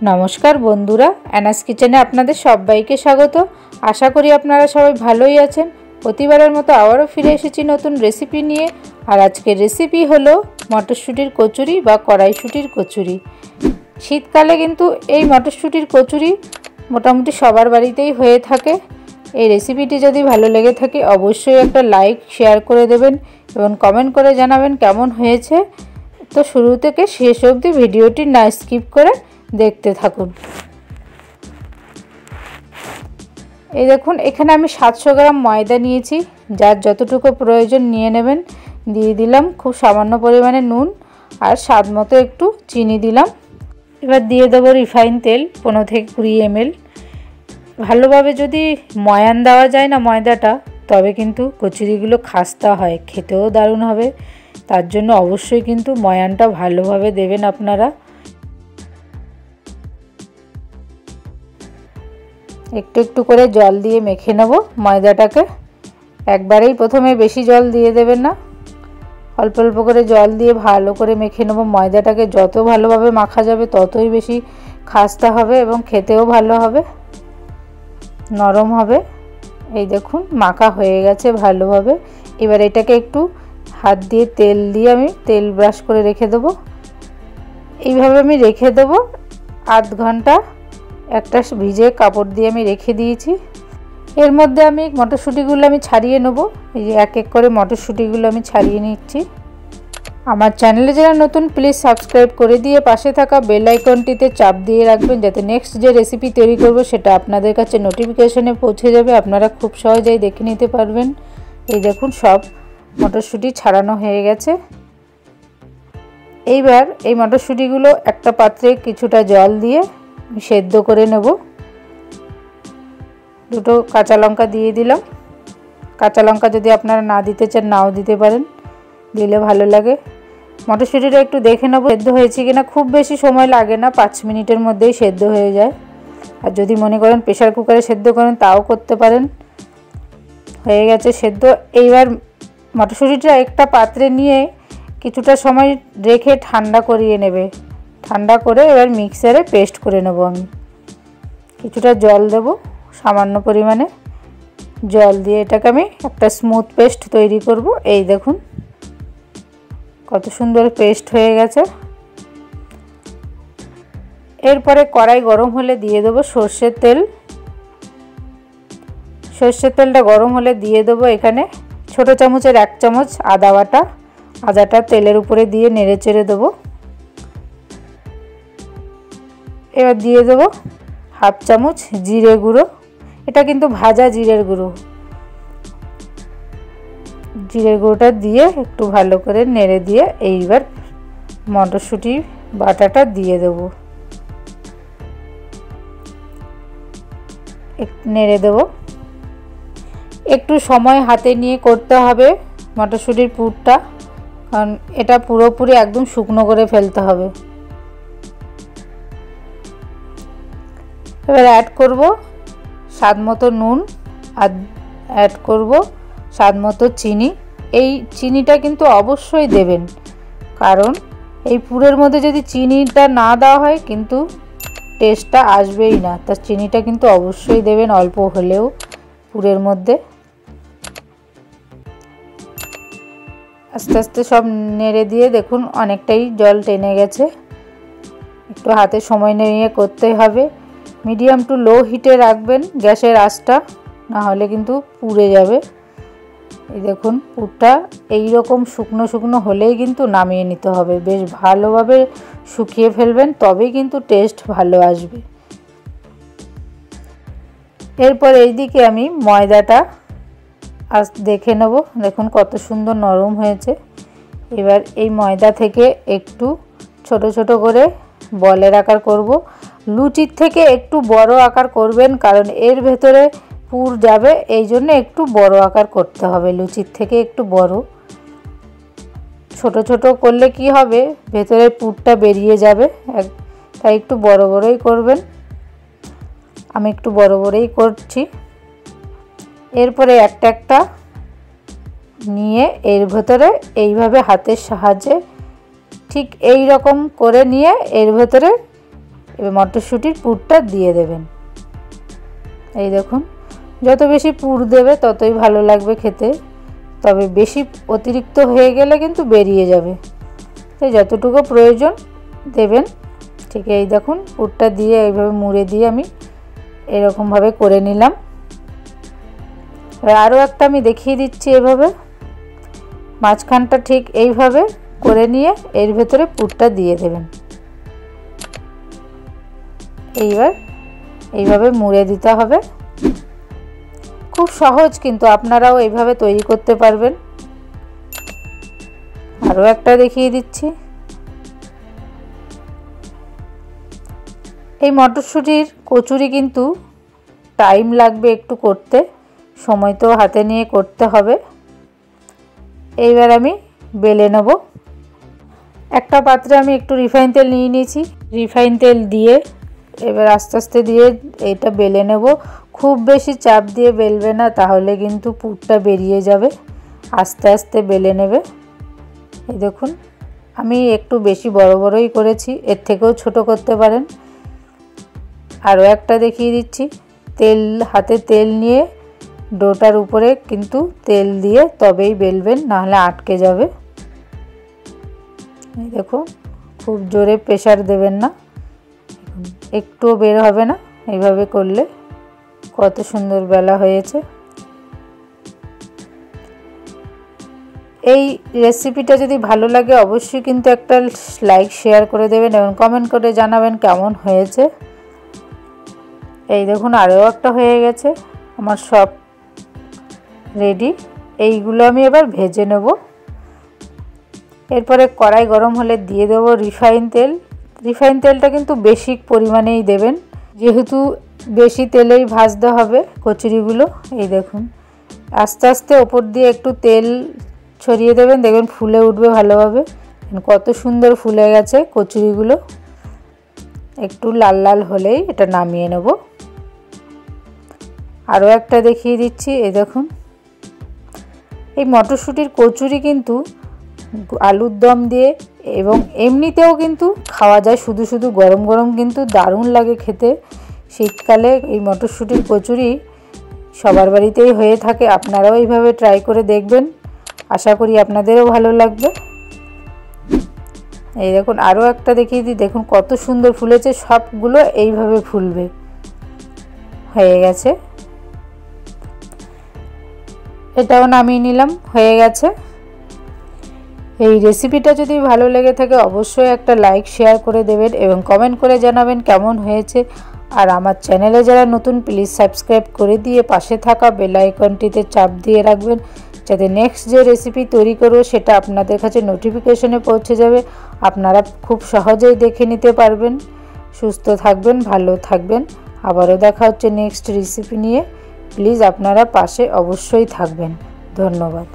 नमस्कार बंधुरा एनास किचेने आपनादेर सबाइके स्वागत। आशा करी आपनारा सबाई भालोई आछेन। प्रतिबारेर मतो आबारो फिरे एसेछि नतुन रेसिपि निये। आर आजकेर रेसिपि हलो मटरशुटिर कचुरी बा कड़ाईशुटिर कचुरी। शीतकाले किन्तु एई मटरशुटिर कचुरी मोटामुटी सबार बाड़ीतेई हये थाके। এই রেসিপিটি যদি ভালো লেগে থাকে অবশ্যই একটা লাইক শেয়ার করে দেবেন এবং কমেন্ট করে জানাবেন কেমন হয়েছে। তো শুরু থেকে শেষ অবধি ভিডিওটি না স্কিপ করে দেখতে থাকুন। এই দেখুন এখানে আমি 700 গ্রাম ময়দা নিয়েছি, যার যতটুকু প্রয়োজন নিয়ে নেবেন। দিয়ে দিলাম খুব সামান্য পরিমাণে নুন আর স্বাদ মতো একটু চিনি দিলাম। এবার দিয়ে দেব রিফাইন তেল 15 থেকে 20 ml। ভালোভাবে যদি ময়ান দেওয়া যায় না ময়দাটা, তবে কিন্তু কচুরিগুলো খাস্তা হয়, খেতেও দারুণ হবে। তার জন্য অবশ্যই কিন্তু ময়ানটা ভালোভাবে দেবেন আপনারা। একটু একটু করে জল দিয়ে মেখে নেব ময়দাটাকে। একবারেই প্রথমে বেশি জল দিয়ে দেবেন না, অল্প অল্প করে জল দিয়ে ভালো করে মেখে নেব ময়দাটাকে। যত ভালোভাবে মাখা যাবে ততই বেশি খাস্তা হবে এবং খেতেও ভালো হবে, নরম হবে। এই দেখুন মাখা হয়ে গেছে ভালোভাবে। এবার এটাকে একটু হাত দিয়ে তেল দিয়ে আমি তেল ব্রাশ করে রেখে দেব। এইভাবে আমি রেখে দেব আধ ঘন্টা। একটা ভিজে কাপড় দিয়ে আমি রেখে দিয়েছি। এর মধ্যে আমি মটরশুঁটিগুলো আমি ছাড়িয়ে নেব। এই যে এক এক করে মটরশুঁটিগুলো আমি ছাড়িয়ে নিচ্ছি। আমার চ্যানেলে যারা নতুন প্লিজ সাবস্ক্রাইব করে দিয়ে পাশে থাকা বেল আইকনটিতে চাপ দিয়ে রাখবেন, যাতে নেক্সট যে রেসিপি তৈরি করব সেটা আপনাদের কাছে নোটিফিকেশনে পৌঁছে যাবে, আপনারা খুব সহজেই দেখে নিতে পারবেন। এই দেখুন সব মটরশুঁটি ছাড়ানো হয়ে গেছে। এইবার এই মটরশুঁটিগুলো একটা পাত্রে কিছুটা জল দিয়ে সেদ্ধ করে নেব। দুটো কাঁচা লঙ্কা দিয়ে দিলাম। কাঁচা লঙ্কা যদি আপনারা না দিতে চান নাও দিতে পারেন, দিলে ভালো লাগে। মটরশুঁটিটা একটু দেখে নেব সেদ্ধ হয়েছে কিনা। খুব বেশি সময় লাগে না, 5 মিনিটের মধ্যেই সেদ্ধ হয়ে যায়। আর যদি মনে করেন প্রেসার কুকারে সেদ্ধ করেন তাও করতে পারেন। হয়ে গেছে সেদ্ধ। এইবার মটরশুঁটিটা একটা পাত্রে নিয়ে কিছুটা সময় রেখে ঠান্ডা করিয়ে নেবে। ঠান্ডা করে এবার মিক্সারে পেস্ট করে নেব। আমি কিছুটা জল দেব, সামান্য পরিমাণে জল দিয়ে এটাকে আমি একটা স্মুথ পেস্ট তৈরি করব। এই দেখুন কত সুন্দর পেস্ট হয়ে গেছে। এরপরে কড়াই গরম হলে দিয়ে দেব সর্ষের তেল। সর্ষের তেলটা গরম হলে দিয়ে দেব এখানে ছোট চামচের 1 চামচ আদা বাটা। আদাটা তেলের উপরে দিয়ে নেড়ে চেড়ে দেবো। এবার দিয়ে দেব 1/2 চামচ জিরে গুঁড়ো। এটা কিন্তু ভাজা জিরের গুঁড়ো। জিরের গুঁড়োটা দিয়ে একটু ভালো করে নেড়ে দিয়ে এইবার মটরশুঁটি বাটাটা দিয়ে দেব। নেড়ে দেব। একটু সময় হাতে নিয়ে করতে হবে মটরশুঁটির পুরটা, কারণ এটা পুরোপুরি একদম শুকনো করে ফেলতে হবে। এবার অ্যাড করব স্বাদ মতো নুন আর অ্যাড করব স্বাদ মতো চিনি। এই চিনিটা কিন্তু অবশ্যই দেবেন, কারণ এই পুরের মধ্যে যদি চিনিটা না দেওয়া হয় কিন্তু টেস্টটা আসবেই না। তার চিনিটা কিন্তু অবশ্যই দেবেন, অল্প হলেও পুরের মধ্যে। আস্তে আস্তে সব নেড়ে দিয়ে দেখুন অনেকটাই জল টেনে গেছে। একটু হাতে সময় নিয়ে করতে হবে। মিডিয়াম টু লো হিটে রাখবেন গ্যাসের আঁচটা, না হলে কিন্তু পুড়ে যাবে। এই দেখুন পুরটা এই রকম শুকনো শুকনো হলেই কিন্তু নামিয়ে নিতে হবে। বেশ ভালোভাবে শুকিয়ে ফেলবেন, তবেই কিন্তু টেস্ট ভালো আসবে। এরপর এইদিকে আমি ময়দাটা আজ দেখে নেব। দেখুন কত সুন্দর নরম হয়েছে। এবার এই ময়দা থেকে একটু ছোট ছোট করে বলের আকার করব। লুচির থেকে একটু বড় আকার করবেন, কারণ এর ভেতরে পুর যাবে, এই জন্য একটু বড় আকার করতে হবে। লুচির থেকে একটু বড়। ছোট ছোট করলে কি হবে, ভেতরের পুরটা বেরিয়ে যাবে, তাই একটু বড় বড়ই করবেন। আমি একটু বড় বড়ই করছি। এরপরে একটা একটা নিয়ে এর ভেতরে এইভাবে হাতের সাহায্যে ঠিক এই রকম করে নিয়ে এর ভেতরে এবার মটরশুঁটির পুরটা দিয়ে দেবেন। এই দেখুন, যত বেশি পুর দেবে ততই ভালো লাগবে খেতে, তবে বেশি অতিরিক্ত হয়ে গেলে কিন্তু বেরিয়ে যাবে, তাই যতটুকু প্রয়োজন দেবেন। ঠিক এই দেখুন, পুরটা দিয়ে এইভাবে মুড়ে দিয়ে আমি এরকমভাবে করে নিলাম। আরও একটা আমি দেখিয়ে দিচ্ছি, এভাবে মাঝখানটা ঠিক এইভাবে করে নিয়ে এর ভেতরে পুরটা দিয়ে দেবেন। এইবার এইভাবে মুড়ে দিতে হবে। খুব সহজ, কিন্তু আপনারাও এইভাবে তৈরি করতে পারবেন। আরও একটা দেখিয়ে দিচ্ছি। এই মটরশুঁটির কচুরি কিন্তু টাইম লাগবে একটু করতে, সময় তো হাতে নিয়ে করতে হবে। এইবার আমি বেলে নেব। একটা পাত্রে আমি একটু রিফাইন তেল নিয়ে নিয়েছি। রিফাইন তেল দিয়ে এবার আস্তে আস্তে দিয়ে এটা বেলে নেব। খুব বেশি চাপ দিয়ে বেলবে না, তাহলে কিন্তু পুরটা বেরিয়ে যাবে। আস্তে আস্তে বেলে নেবে। এই দেখুন, আমি একটু বেশি বড় বড়ই করেছি, এর থেকেও ছোট করতে পারেন। আরও একটা দেখিয়ে দিচ্ছি। হাতে তেল নিয়ে ডোটার উপরে কিন্তু তেল দিয়ে তবেই বেলবেন, নাহলে আটকে যাবে। এই দেখুন, খুব জোরে প্রেসার দেবেন না, একটুও বের হবে না। এইভাবে করলে কত সুন্দর বেলা হয়েছে। এই রেসিপিটা যদি ভালো লাগে অবশ্যই কিন্তু একটা লাইক শেয়ার করে দেবেন এবং কমেন্ট করে জানাবেন কেমন হয়েছে। এই দেখুন, আরও একটা হয়ে গেছে। আমার সব রেডি। এইগুলো আমি এবার ভেজে নেব। এরপরে কড়াই গরম হলে দিয়ে দেব রিফাইন তেল। রিফাইন তেলটা কিন্তু বেশি পরিমাণেই দেবেন, যেহেতু বেশি তেলেই ভাজতে হবে কচুরিগুলো। এই দেখুন, আস্তে আস্তে ওপর দিয়ে একটু তেল ছড়িয়ে দেবেন, দেখবেন ফুলে উঠবে ভালোভাবে। কত সুন্দর ফুলে গেছে কচুরিগুলো। একটু লাল লাল হলেই এটা নামিয়ে নেব। আরও একটা দেখিয়ে দিচ্ছি। এই দেখুন, এই মটরশুঁটির কচুরি কিন্তু আলুর দম দিয়ে এবং এমনিতেও কিন্তু খাওয়া যায়, শুধু শুধু গরম গরম কিন্তু দারুণ লাগে খেতে। শীতকালে এই মটরশুঁটির কচুরি সবার বাড়িতেই হয়ে থাকে। আপনারাও এইভাবে ট্রাই করে দেখবেন, আশা করি আপনাদেরও ভালো লাগবে। এই দেখুন, আরও একটা দেখিয়ে দিই। দেখুন কত সুন্দর ফুলেছে, সবগুলো এইভাবে ফুলবে। হয়ে গেছে, এটাও নামিয়ে নিলাম, হয়ে গেছে। এই রেসিপিটা যদি ভালো লেগে থাকে অবশ্যই একটা লাইক শেয়ার করে দেবেন এবং কমেন্ট করে জানাবেন কেমন হয়েছে। আর আমার চ্যানেলে যারা নতুন, প্লিজ সাবস্ক্রাইব করে দিয়ে পাশে থাকা বেল আইকনটিতে চাপ দিয়ে রাখবেন, যাতে নেক্সট যে রেসিপি তৈরি করব সেটা আপনাদের কাছে নোটিফিকেশনে পৌঁছে যাবে। আপনারা খুব সহজেই দেখে নিতে পারবেন। সুস্থ থাকবেন, ভালো থাকবেন। আবারও দেখা হচ্ছে নেক্সট রেসিপি নিয়ে। প্লিজ আপনারা পাশে অবশ্যই থাকবেন। ধন্যবাদ।